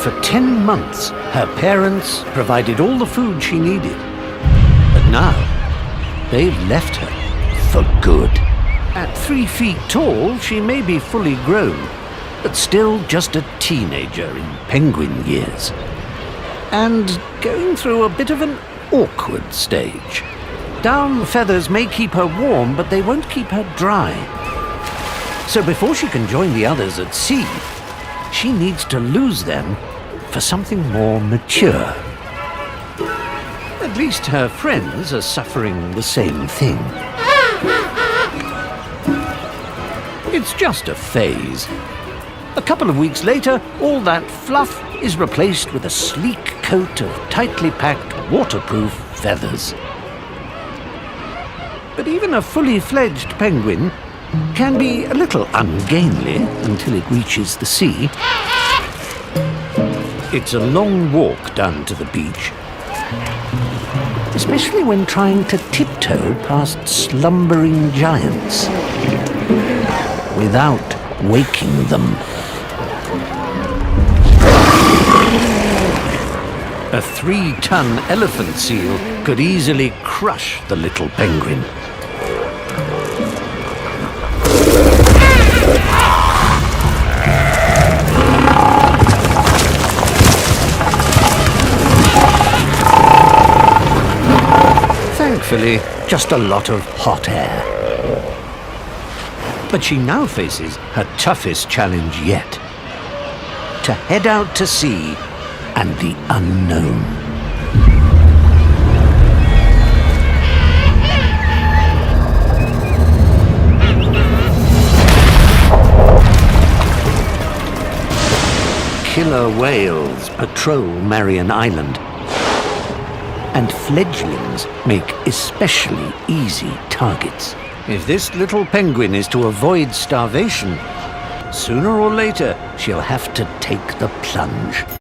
For 10 months, her parents provided all the food she needed. But now, they've left her for good. At 3 feet tall, she may be fully grown, but still just a teenager in penguin years. And going through a bit of an awkward stage. Down feathers may keep her warm, but they won't keep her dry. So before she can join the others at sea, she needs to lose them for something more mature. At least her friends are suffering the same thing. It's just a phase. A couple of weeks later, all that fluff is replaced with a sleek coat of tightly packed, waterproof feathers. But even a fully fledged penguin can be a little ungainly until it reaches the sea. It's a long walk down to the beach, especially when trying to tiptoe past slumbering giants without waking them. A 3-ton elephant seal could easily crush the little penguin. Thankfully, just a lot of hot air. But she now faces her toughest challenge yet: to head out to sea and the unknown. Killer whales patrol Marion Island, and fledglings make especially easy targets. If this little penguin is to avoid starvation, sooner or later she'll have to take the plunge.